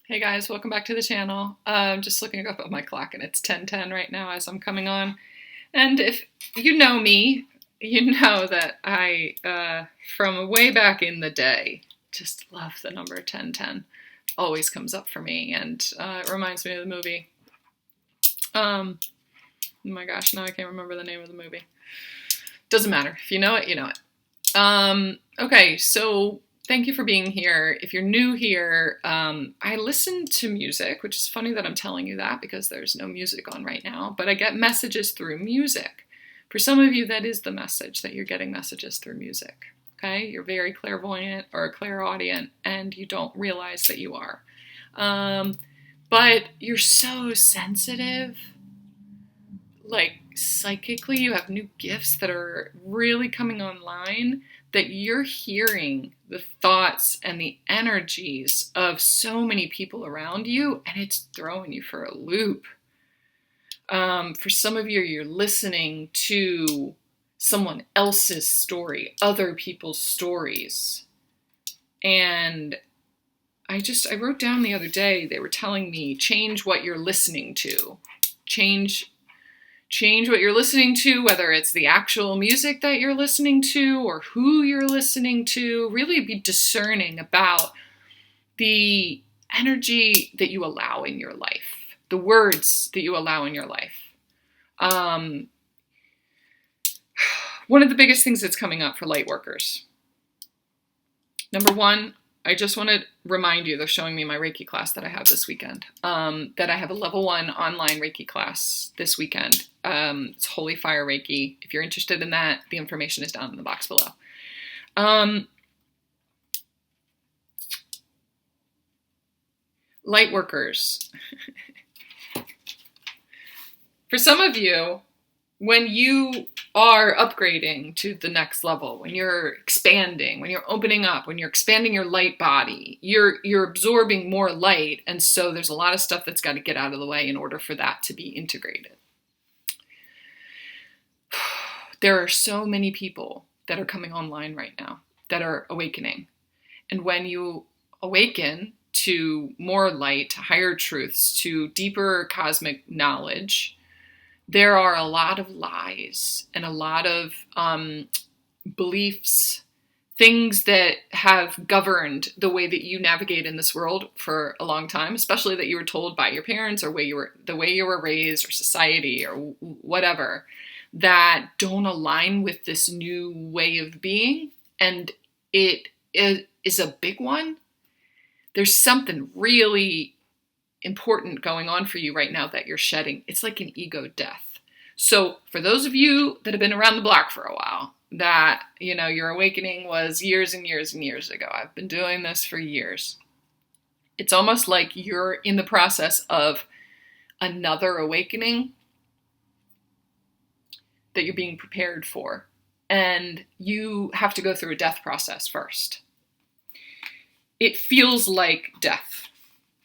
Hey guys, welcome back to the channel. I'm just looking up at my clock and it's 10:10 right now as I'm coming on. And if you know me, you know that from way back in the day, just love the number 10:10. Always comes up for me, and it reminds me of the movie. Oh my gosh, now I can't remember the name of the movie. Doesn't matter. If you know it, you know it. Okay, so thank you for being here. If you're new here, I listen to music, which is funny that I'm telling you that because there's no music on right now, but I get messages through music. For some of you, that is the message, that you're getting messages through music. Okay, you're very clairvoyant or clairaudient, and you don't realize that you are. But you're so sensitive. Like psychically, you have new gifts that are really coming online, that you're hearing the thoughts and the energies of so many people around you, and it's throwing you for a loop. For some of you, you're listening to someone else's story, other people's stories. And I wrote down the other day, they were telling me, change what you're listening to. Change what you're listening to, whether it's the actual music that you're listening to or who you're listening to. Really be discerning about the energy that you allow in your life, the words that you allow in your life. One of the biggest things that's coming up for Lightworkers. Number one, I just want to remind you, they're showing me my Reiki class that I have this weekend, that I have a level 1 online Reiki class this weekend. It's Holy Fire Reiki. If you're interested in that, the information is down in the box below. Lightworkers. For some of you, when you are upgrading to the next level, when you're expanding, when you're opening up, when you're expanding your light body, you're absorbing more light, and so there's a lot of stuff that's got to get out of the way in order for that to be integrated. There are so many people that are coming online right now that are awakening. And when you awaken to more light, to higher truths, to deeper cosmic knowledge, there are a lot of lies and a lot of beliefs, things that have governed the way that you navigate in this world for a long time, especially that you were told by your parents or the way you were raised or society or whatever, that don't align with this new way of being. And it is a big one. There's something really important going on for you right now that you're shedding. It's like an ego death. So for those of you that have been around the block for a while, that, your awakening was years and years and years ago. I've been doing this for years. It's almost like you're in the process of another awakening that you're being prepared for. And you have to go through a death process first. It feels like death.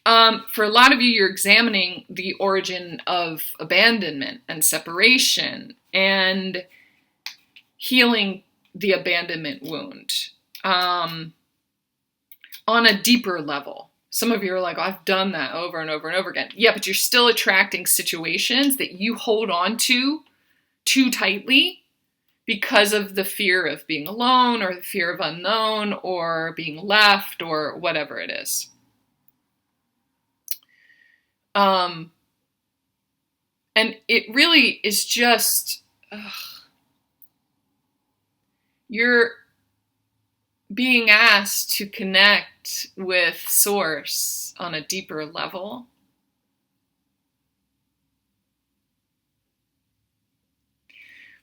For a lot of you, you're examining the origin of abandonment and separation and healing the abandonment wound on a deeper level. Some of you are like, oh, I've done that over and over and over again. Yeah, but you're still attracting situations that you hold on to too tightly because of the fear of being alone or the fear of unknown or being left or whatever it is. And it really is just, you're being asked to connect with Source on a deeper level.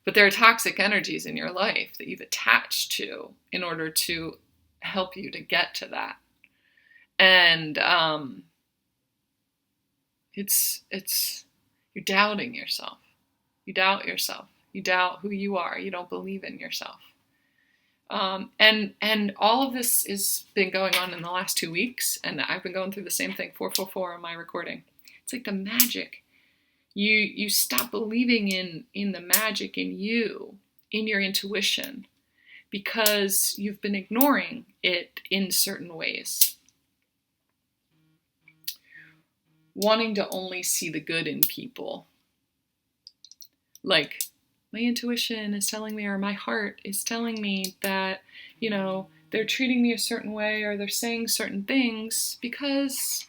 But there are toxic energies in your life that you've attached to in order to help you to get to that. And, you're doubting yourself. You doubt yourself. You doubt who you are. You don't believe in yourself. And all of this has been going on in the last 2 weeks, and I've been going through the same thing, 444 on my recording. It's like the magic. You stop believing in the magic in you, in your intuition, because you've been ignoring it in certain ways. wanting to only see the good in people. Like, my intuition is telling me, or my heart is telling me that, they're treating me a certain way, or they're saying certain things because,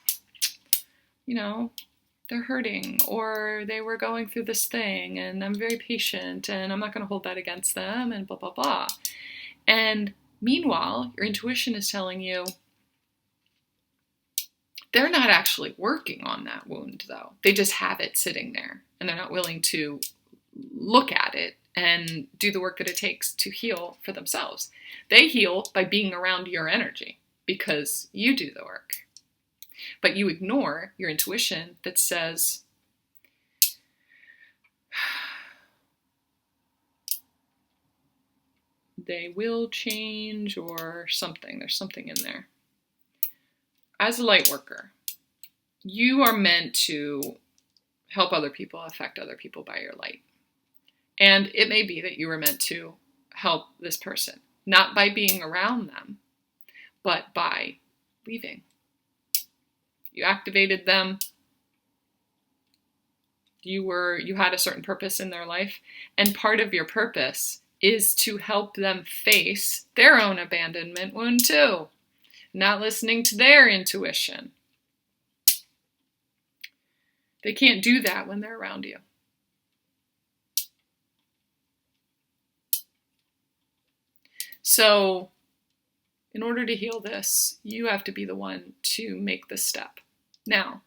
they're hurting, or they were going through this thing, and I'm very patient, and I'm not going to hold that against them, and blah, blah, blah. And meanwhile, your intuition is telling you, they're not actually working on that wound, though. They just have it sitting there, and they're not willing to look at it and do the work that it takes to heal for themselves. They heal by being around your energy because you do the work. But you ignore your intuition that says, they will change, or something. There's something in there. As a light worker, you are meant to help other people, affect other people by your light. And it may be that you were meant to help this person, not by being around them, but by leaving. You activated them. You had a certain purpose in their life, and part of your purpose is to help them face their own abandonment wound too. Not listening to their intuition. They can't do that when they're around you. So, in order to heal this, you have to be the one to make the step. Now,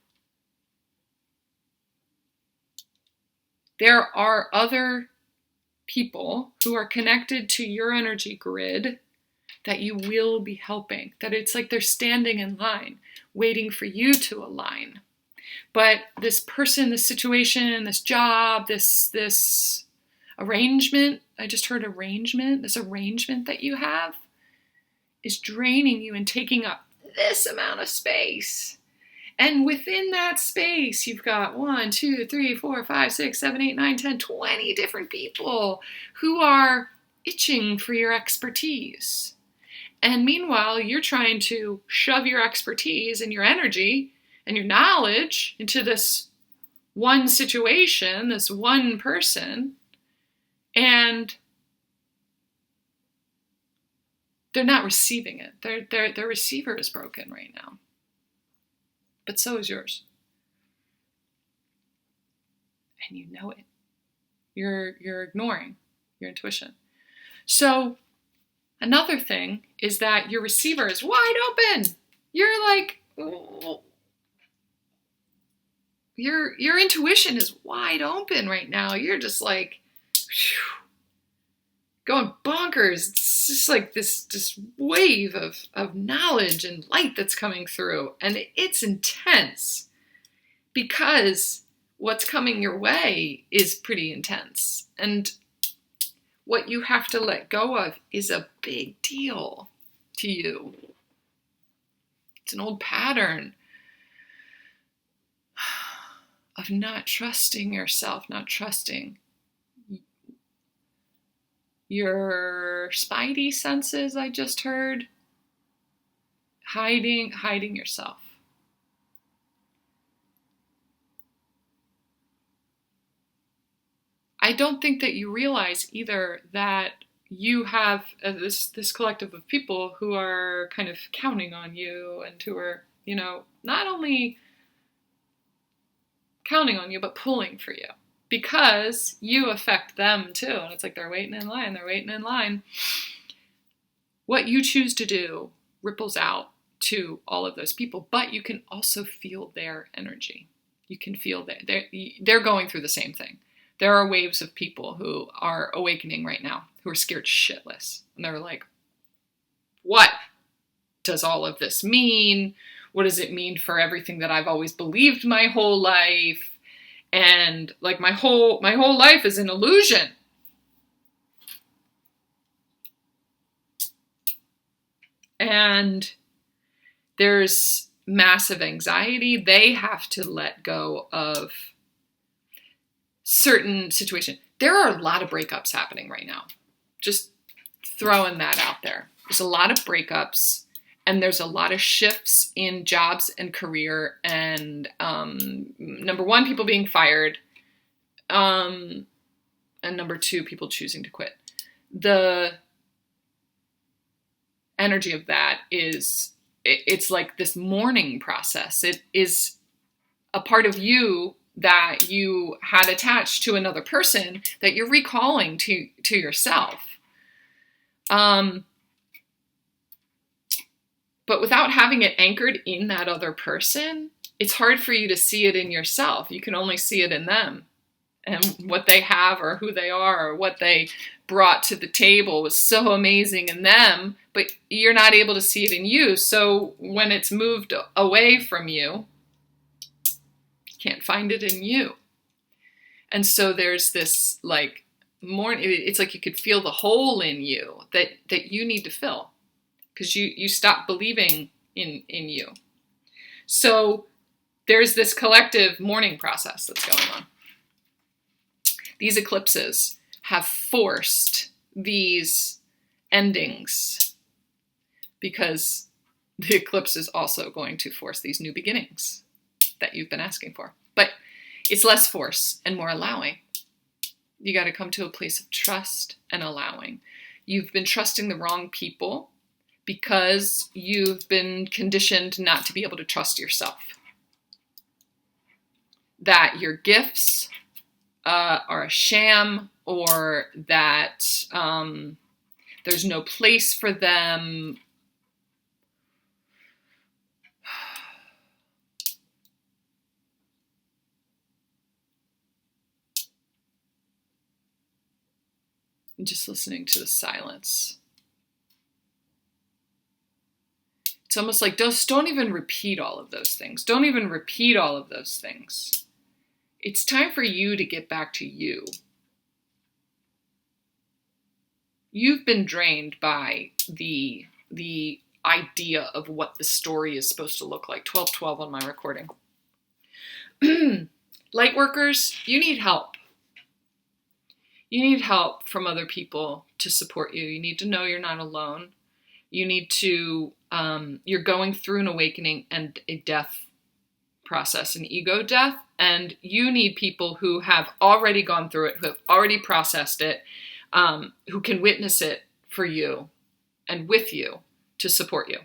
there are other people who are connected to your energy grid that you will be helping. That it's like they're standing in line, waiting for you to align. But this person, this situation, this job, this arrangement, I just heard arrangement, this arrangement that you have is draining you and taking up this amount of space. And within that space, you've got 1, 2, 3, 4, 5, 6, 7, 8, 9, 10, 20 different people who are itching for your expertise. And meanwhile, you're trying to shove your expertise and your energy and your knowledge into this one situation, this one person, and they're not receiving it. Their receiver is broken right now. But so is yours. And you know it. You're ignoring your intuition. So another thing is that your receiver is wide open. You're like, your intuition is wide open right now. You're just like, whew, going bonkers. It's just like this wave of knowledge and light that's coming through. And it's intense because what's coming your way is pretty intense. And what you have to let go of is a big deal to you. It's an old pattern of not trusting yourself, not trusting your spidey senses, I just heard. Hiding yourself. I don't think that you realize either that you have this collective of people who are kind of counting on you and who are, not only counting on you, but pulling for you. Because you affect them too. And it's like they're waiting in line. What you choose to do ripples out to all of those people, but you can also feel their energy. You can feel that they're going through the same thing. There are waves of people who are awakening right now, who are scared shitless. And they're like, what does all of this mean? What does it mean for everything that I've always believed my whole life? And like my whole life is an illusion. And there's massive anxiety. They have to let go of certain situations. There are a lot of breakups happening right now. Just throwing that out there. There's a lot of breakups, And there's a lot of shifts in jobs and career, and number one, people being fired, and number two, people choosing to quit. The energy of that is, it's like this mourning process. It is a part of you that you had attached to another person that you're recalling to yourself. But without having it anchored in that other person, it's hard for you to see it in yourself. You can only see it in them. And what they have, or who they are, or what they brought to the table was so amazing in them, but you're not able to see it in you. So when it's moved away from you, you can't find it in you. And so there's this like it's like you could feel the hole in you that you need to fill, because you stop believing in you. So there's this collective mourning process that's going on. These eclipses have forced these endings, because the eclipse is also going to force these new beginnings that you've been asking for. But it's less force and more allowing. You got to come to a place of trust and allowing. You've been trusting the wrong people because you've been conditioned not to be able to trust yourself. That your gifts are a sham, or that there's no place for them. I'm just listening to the silence. It's almost like, just don't even repeat all of those things. Don't even repeat all of those things. It's time for you to get back to you. You've been drained by the idea of what the story is supposed to look like. 12:12 on my recording. Lightworkers, you need help. You need help from other people to support you. You need to know you're not alone. You need to, you're going through an awakening and a death process, an ego death, and you need people who have already gone through it, who have already processed it, who can witness it for you and with you to support you.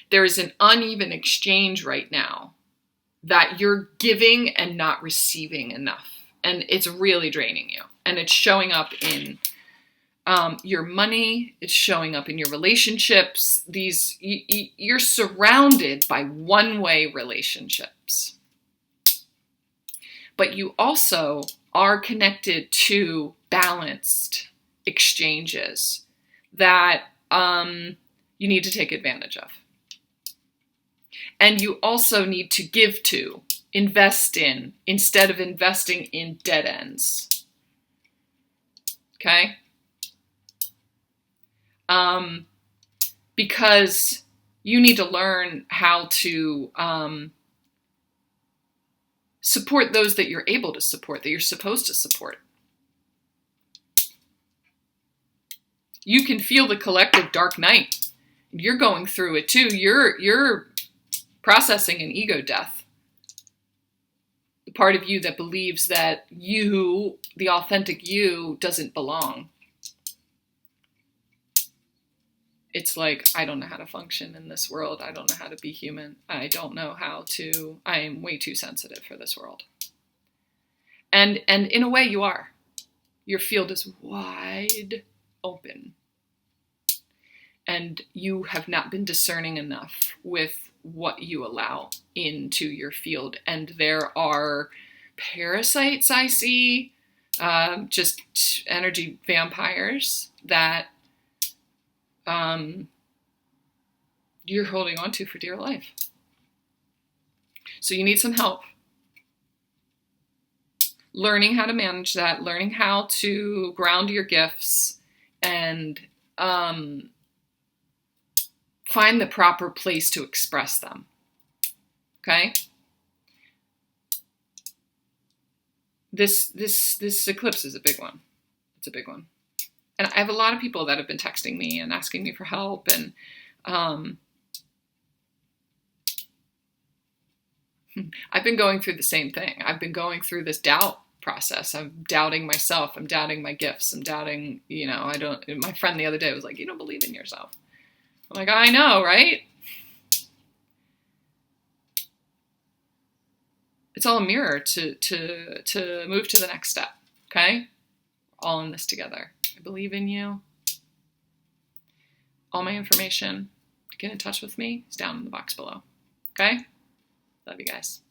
There is an uneven exchange right now that you're giving and not receiving enough. And it's really draining you. And it's showing up in your money. It's showing up in your relationships. You're surrounded by one-way relationships. But you also are connected to balanced exchanges that you need to take advantage of. And you also need to give to, invest in, instead of investing in dead ends. Okay? Because you need to learn how to support those that you're able to support, that you're supposed to support. You can feel the collective dark night. You're going through it too. You're processing an ego death. The part of you that believes that you, the authentic you, doesn't belong. It's like, I don't know how to function in this world. I don't know how to be human. I don't know how to, I am way too sensitive for this world. And in a way you are. Your field is wide open. And you have not been discerning enough with what you allow into your field. And there are parasites I see, just energy vampires that you're holding on to for dear life. So you need some help. Learning how to manage that, learning how to ground your gifts, and find the proper place to express them. Okay? This eclipse is a big one. It's a big one. And I have a lot of people that have been texting me and asking me for help, and I've been going through the same thing. I've been going through this doubt process. I'm doubting myself. I'm doubting my gifts. I'm doubting, my friend the other day was like, you don't believe in yourself. I'm like, I know, right? It's all a mirror to move to the next step. Okay? All in this together. I believe in you. All my information to get in touch with me is down in the box below. Okay? Love you guys.